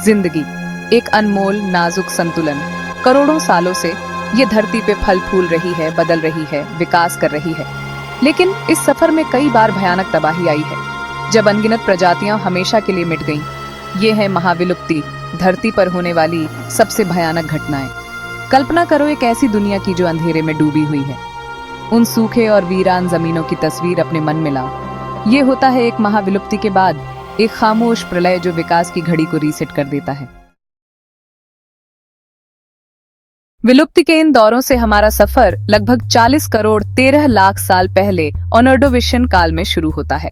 जिंदगी एक अनमोल नाजुक संतुलन। करोड़ों सालों से ये धरती पे फल फूल रही है, बदल रही है, विकास कर रही है। लेकिन इस सफर में कई बार भयानक तबाही आई है, जब अनगिनत प्रजातियां हमेशा के लिए मिट गईं। ये है महाविलुप्ति, धरती पर होने वाली सबसे भयानक घटनाएं। कल्पना करो एक ऐसी दुनिया की जो अंधेरे में डूबी हुई है। उन सूखे और वीरान जमीनों की तस्वीर अपने मन में लाओ। ये होता है एक महाविलुप्ति के बाद एक खामोश प्रलय जो विकास की घड़ी को रीसेट कर देता है। विलुप्ति के इन दौरों से हमारा सफर लगभग 40 करोड़ 13 लाख साल पहले ऑर्डोविशियन काल में शुरू होता है।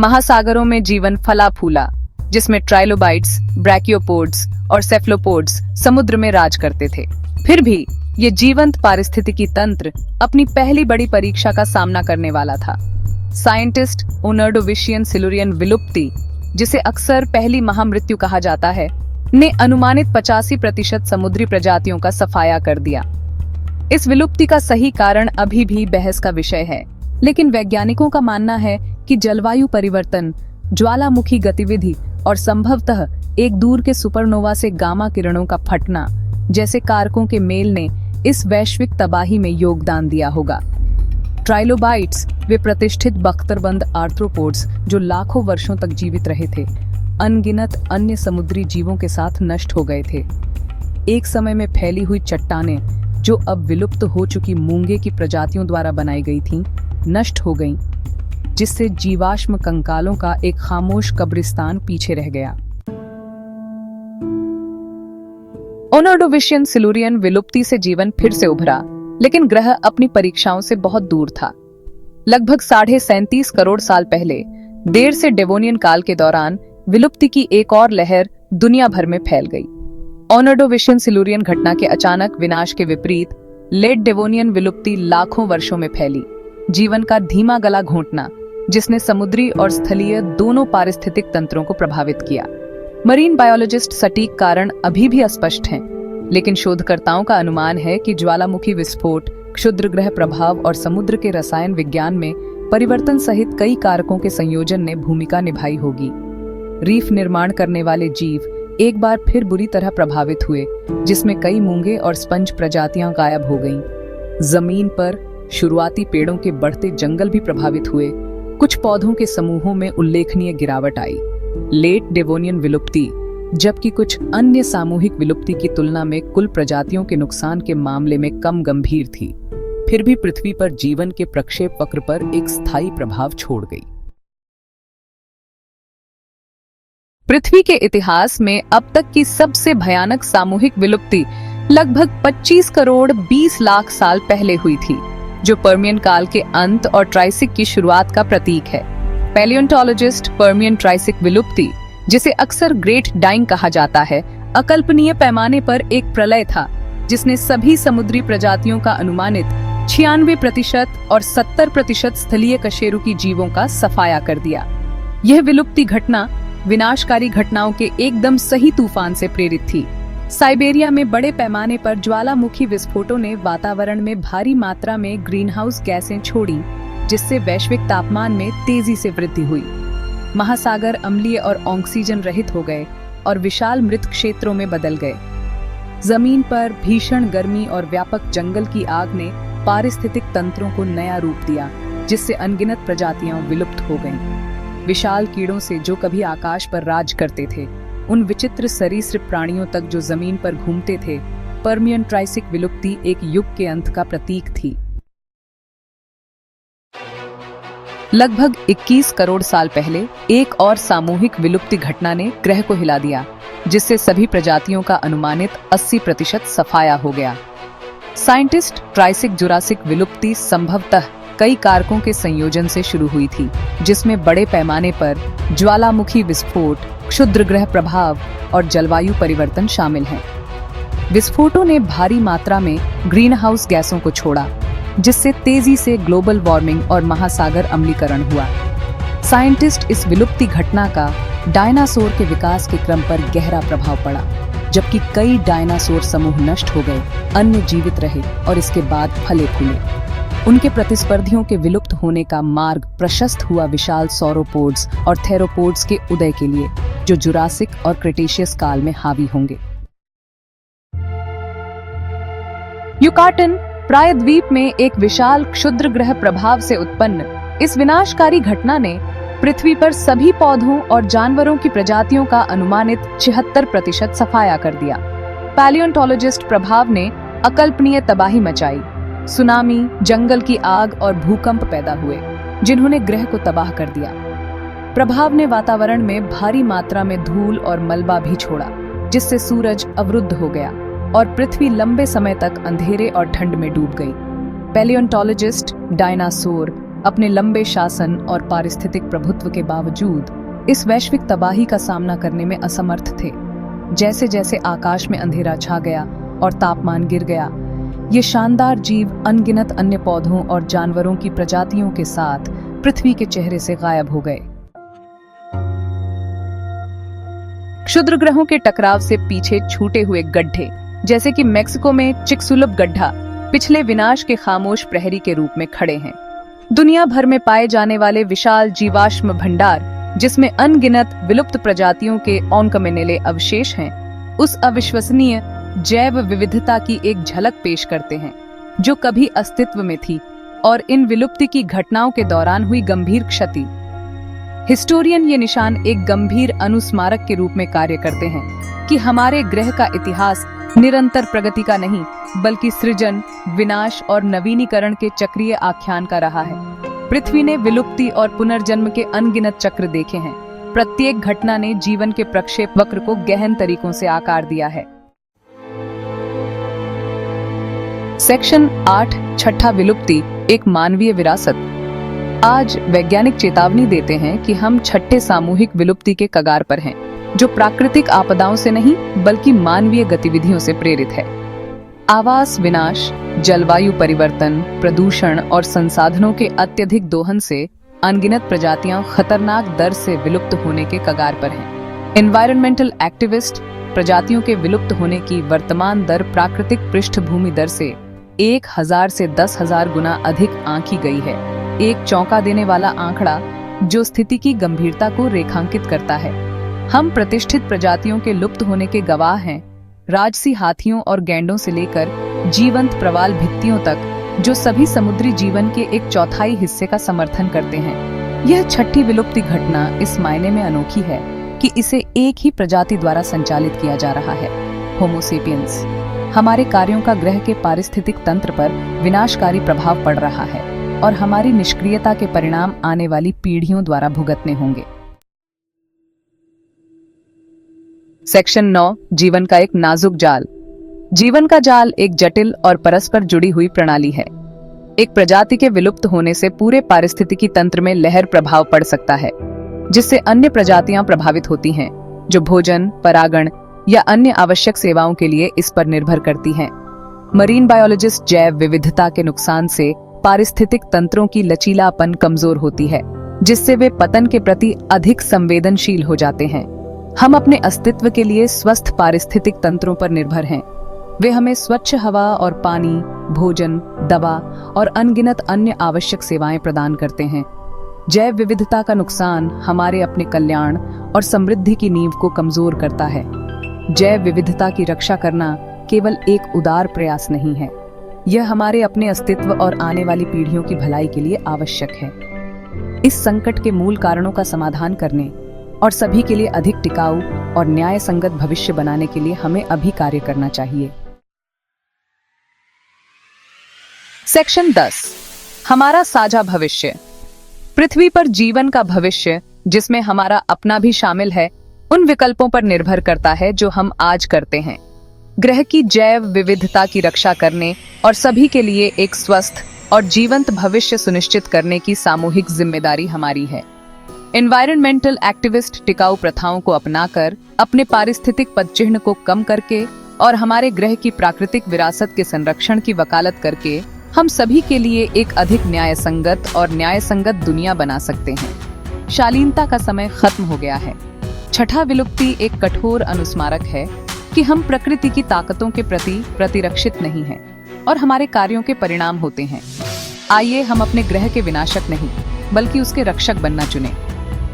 महासागरों में जीवन फला फूला, जिसमें ट्राइलोबाइट्स, ब्रैकियोपोड्स और सेफलोपोड्स समुद्र में राज करते थे। फिर भी ये जीवंत पारिस्थितिकी तंत्र अपनी पहली बड़ी परीक्षा का सामना करने वाला था। साइंटिस्ट ऑर्डोविशियन सिल्यूरियन विलुप्ति, जिसे अक्सर पहली महामृत्यु कहा जाता है, ने अनुमानित 85% समुद्री प्रजातियों का सफाया कर दिया। इस विलुप्ति का सही कारण अभी भी बहस का विषय है, लेकिन वैज्ञानिकों का मानना है कि जलवायु परिवर्तन, ज्वालामुखी गतिविधि और संभवतः एक दूर के सुपरनोवा से गामा किरणों का फटना जैसे कारकों के मेल ने इस वैश्विक तबाही में योगदान दिया होगा। ट्राइलोबाइट्स, वे प्रतिष्ठित बख्तरबंद आर्थ्रोपोड्स जो लाखों वर्षों तक जीवित रहे थे, अनगिनत अन्य समुद्री जीवों के साथ नष्ट हो गए थे। एक समय में फैली हुई चट्टानें जो अब विलुप्त हो चुकी मूंगे की प्रजातियों द्वारा बनाई गई थीं, नष्ट हो गईं, जिससे जीवाश्म कंकालों का एक खामोश कब्रिस्तान पीछे रह गया। ऑर्डोविशियन सिल्यूरियन विलुप्ति से जीवन फिर से उभरा, लेकिन ग्रह अपनी परीक्षाओं से बहुत दूर था। लगभग 37.5 करोड़ साल पहले देर से डेवोनियन काल के दौरान विलुप्ति की एक और लहर दुनिया भर में फैल गई। ऑर्डोविशियन सिल्यूरियन घटना के अचानक विनाश के विपरीत लेट डेवोनियन विलुप्ति लाखों वर्षों में फैली। जीवन का धीमा गला घोंटना, जिसने समुद्री और स्थलीय दोनों पारिस्थितिक तंत्रों को प्रभावित किया। मरीन बायोलॉजिस्ट सटीक कारण अभी भी अस्पष्ट हैं, लेकिन शोधकर्ताओं का अनुमान है कि ज्वालामुखी विस्फोट, क्षुद्र ग्रह प्रभाव और समुद्र के रसायन विज्ञान में परिवर्तन सहित कई कारकों के संयोजन ने भूमिका निभाई होगी। रीफ निर्माण करने वाले जीव एक बार फिर बुरी तरह प्रभावित हुए, जिसमें कई मूंगे और स्पंज प्रजातियां गायब हो गईं। जमीन पर शुरुआती पेड़ों के बढ़ते जंगल भी प्रभावित हुए। कुछ पौधों के समूहों में उल्लेखनीय गिरावट आई। लेट डेवोनियन विलुप्ति, जबकि कुछ अन्य सामूहिक विलुप्ति की तुलना में कुल प्रजातियों के नुकसान के मामले में कम गंभीर थी, फिर भी पृथ्वी पर जीवन के प्रक्षेप वक्र पर एक स्थायी प्रभाव छोड़ गई। पृथ्वी के इतिहास में अब तक की सबसे भयानक सामूहिक विलुप्ति लगभग 25 करोड़ 20 लाख साल पहले हुई थी, जो पर्मियन काल के अंत और ट्राइसिक की शुरुआत का प्रतीक है। पैलियोंटोलॉजिस्ट पर्मियन ट्राइसिक विलुप्ति, जिसे अक्सर ग्रेट डाइंग कहा जाता है, अकल्पनीय पैमाने पर एक प्रलय था, जिसने सभी समुद्री प्रजातियों का अनुमानित 96% और 70% स्थलीय कशेरुकी जीवों का सफाया कर दिया। यह विलुप्ति घटना विनाशकारी घटनाओं के एकदम सही तूफान से प्रेरित थी। साइबेरिया में बड़े पैमाने पर ज्वालामुखी विस्फोटों ने वातावरण में भारी मात्रा में ग्रीनहाउस गैसें छोड़ी, जिससे वैश्विक तापमान में तेजी से वृद्धि हुई। महासागर अम्लीय और ऑक्सीजन रहित हो गए और विशाल मृत क्षेत्रों में बदल गए। जमीन पर भीषण गर्मी और व्यापक जंगल की आग ने पारिस्थितिक तंत्रों को नया रूप दिया, जिससे अनगिनत प्रजातियां विलुप्त हो गईं। विशाल कीड़ों से जो कभी आकाश पर राज करते थे, उन विचित्र सरीसृप प्राणियों तक जो जमीन पर घूमते थे, पर्मियन ट्राइसिक विलुप्ति एक युग के अंत का प्रतीक थी। लगभग 21 करोड़ साल पहले एक और सामूहिक विलुप्ति घटना ने ग्रह को हिला दिया, जिससे सभी प्रजातियों का अनुमानित 80% सफाया हो गया। साइंटिस्ट ट्राइसिक जुरासिक विलुप्ति संभवतः कई कारकों के संयोजन से शुरू हुई थी, जिसमें बड़े पैमाने पर ज्वालामुखी विस्फोट, क्षुद्र ग्रह प्रभाव और जलवायु परिवर्तन शामिल हैं। विस्फोटों ने भारी मात्रा में ग्रीन हाउस गैसों को छोड़ा, जिससे तेजी से ग्लोबल वार्मिंग और महासागर अम्लीकरण हुआ। साइंटिस्ट इस विलुप्ति घटना का डायनासोर के विकास के क्रम पर गहरा प्रभाव पड़ा। जबकि कई डायनासोर समूह नष्ट हो गए, अन्य जीवित रहे और इसके बाद फले फूले। उनके प्रतिस्पर्धियों के विलुप्त होने का मार्ग प्रशस्त हुआ विशाल सौरोपोड्स और थेरोपोड्स के उदय के लिए, जो जुरासिक और क्रिटेशियस काल में हावी होंगे। युकाटन प्रायद्वीप में एक विशाल क्षुद्र ग्रह प्रभाव से उत्पन्न इस विनाशकारी घटना ने पृथ्वी पर सभी पौधों और जानवरों की प्रजातियों का अनुमानित 76% सफाया कर दिया। पैलियोंटोलॉजिस्ट प्रभाव ने अकल्पनीय तबाही मचाई। सुनामी, जंगल की आग और भूकंप पैदा हुए, जिन्होंने ग्रह को तबाह कर दिया। प्रभाव ने वातावरण में भारी मात्रा में धूल और मलबा भी छोड़ा, जिससे सूरज अवरुद्ध हो गया और पृथ्वी लंबे समय तक अंधेरे और ठंड में डूब गई। पैलियोंटोलॉजिस्ट डायनासोर अपने लंबे शासन और पारिस्थितिक प्रभुत्व के बावजूद इस वैश्विक तबाही का सामना करने में असमर्थ थे। जैसे जैसे आकाश में अंधेरा छा गया और तापमान गिर गया, ये शानदार जीव अनगिनत अन्य पौधों और जानवरों की प्रजातियों के साथ पृथ्वी के चेहरे से गायब हो गए। क्षुद्र ग्रहों के टकराव से पीछे छूटे हुए गड्ढे, जैसे कि मेक्सिको में चिकसुलप गड्ढा, पिछले विनाश के खामोश प्रहरी के रूप में खड़े हैं। दुनिया भर में पाए जाने वाले विशाल जीवाश्म भंडार, जिसमें अनगिनत विलुप्त प्रजातियों के ऑनकमेनेले अवशेष हैं, उस अविश्वसनीय जैव विविधता की एक झलक पेश करते हैं जो कभी अस्तित्व में थी और इन विलुप्ति की घटनाओं के दौरान हुई गंभीर क्षति। हिस्टोरियन ये निशान एक गंभीर अनुस्मारक के रूप में कार्य करते हैं कि हमारे ग्रह का इतिहास निरंतर प्रगति का नहीं, बल्कि सृजन, विनाश और नवीनीकरण के चक्रीय आख्यान का रहा है। पृथ्वी ने विलुप्ति और पुनर्जन्म के अनगिनत चक्र देखे हैं। प्रत्येक घटना ने जीवन के प्रक्षेप वक्र को गहन तरीकों से आकार दिया है। सेक्शन 8 छठा विलुप्ति, एक मानवीय विरासत। आज वैज्ञानिक चेतावनी देते हैं कि हम छठे सामूहिक विलुप्ति के कगार पर हैं, जो प्राकृतिक आपदाओं से नहीं बल्कि मानवीय गतिविधियों से प्रेरित है। आवास विनाश, जलवायु परिवर्तन, प्रदूषण और संसाधनों के अत्यधिक दोहन से अनगिनत प्रजातियां खतरनाक दर से विलुप्त होने के कगार पर हैं। एनवायरमेंटल एक्टिविस्ट प्रजातियों के विलुप्त होने की वर्तमान दर प्राकृतिक पृष्ठभूमि दर से 1000 से 10,000 गुना अधिक आंकी गई है। एक चौंका देने वाला आंकड़ा जो स्थिति की गंभीरता को रेखांकित करता है। हम प्रतिष्ठित प्रजातियों के लुप्त होने के गवाह हैं, राजसी हाथियों और गैंडों से लेकर जीवंत प्रवाल भित्तियों तक, जो सभी समुद्री जीवन के 1/4 हिस्से का समर्थन करते हैं। यह छठी विलुप्ति घटना इस मायने में अनोखी है कि इसे एक ही प्रजाति द्वारा संचालित किया जा रहा है, होमो सेपियंस। हमारे कार्यों का ग्रह के पारिस्थितिक तंत्र पर विनाशकारी प्रभाव पड़ रहा है और हमारी निष्क्रियता के परिणाम आने वाली पीढ़ियों द्वारा भुगतने होंगे। सेक्शन 9 जीवन का एक नाजुक जाल। जीवन का जाल एक जटिल और परस्पर जुड़ी हुई प्रणाली है। एक प्रजाति के विलुप्त होने से पूरे पारिस्थितिकी तंत्र में लहर प्रभाव पड़ सकता है, जिससे अन्य प्रजातियां प्रभावित होती हैं, जो भोजन, परागण या अन्य आवश्यक सेवाओं के लिए इस पर निर्भर करती हैं। मरीन बायोलॉजिस्ट जैव विविधता के नुकसान से पारिस्थितिक तंत्रों की लचीलापन कमजोर होती है, जिससे वे पतन के प्रति अधिक संवेदनशील हो जाते हैं। हम अपने अस्तित्व के लिए स्वस्थ पारिस्थितिक तंत्रों पर निर्भर हैं। वे हमें स्वच्छ हवा और पानी, भोजन, दवा और अनगिनत अन्य आवश्यक सेवाएं प्रदान करते हैं। जैव विविधता का नुकसान हमारे अपने कल्याण और समृद्धि की नींव को कमजोर करता है। जैव विविधता की रक्षा करना केवल एक उदार प्रयास नहीं है, यह हमारे अपने अस्तित्व और आने वाली पीढ़ियों की भलाई के लिए आवश्यक है। इस संकट के मूल कारणों का समाधान करने और सभी के लिए अधिक टिकाऊ और न्याय संगत भविष्य बनाने के लिए हमें अभी कार्य करना चाहिए। सेक्शन 10 हमारा साझा भविष्य। पृथ्वी पर जीवन का भविष्य, जिसमें हमारा अपना भी शामिल है, उन विकल्पों पर निर्भर करता है जो हम आज करते हैं। ग्रह की जैव विविधता की रक्षा करने और सभी के लिए एक स्वस्थ और जीवंत भविष्य सुनिश्चित करने की सामूहिक जिम्मेदारी हमारी है। एनवायरमेंटल एक्टिविस्ट टिकाऊ प्रथाओं को अपनाकर, अपने पारिस्थितिक पदचिह्न को कम करके और हमारे ग्रह की प्राकृतिक विरासत के संरक्षण की वकालत करके हम सभी के लिए एक अधिक न्यायसंगत और न्यायसंगत दुनिया बना सकते हैं। शालीनता का समय खत्म हो गया है। छठा विलुप्ति एक कठोर अनुस्मारक है कि हम प्रकृति की ताकतों के प्रति प्रतिरक्षित नहीं हैं और हमारे कार्यों के परिणाम होते हैं। आइए हम अपने ग्रह के विनाशक नहीं, बल्कि उसके रक्षक बनना चुनें।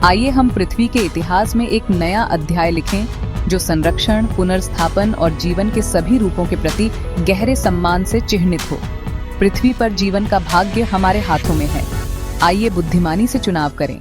आइए हम पृथ्वी के इतिहास में एक नया अध्याय लिखें, जो संरक्षण, पुनर्स्थापन और जीवन के सभी रूपों के प्रति गहरे सम्मान से चिह्नित हो। पृथ्वी पर जीवन का भाग्य हमारे हाथों में है। आइए बुद्धिमानी से चुनाव करें।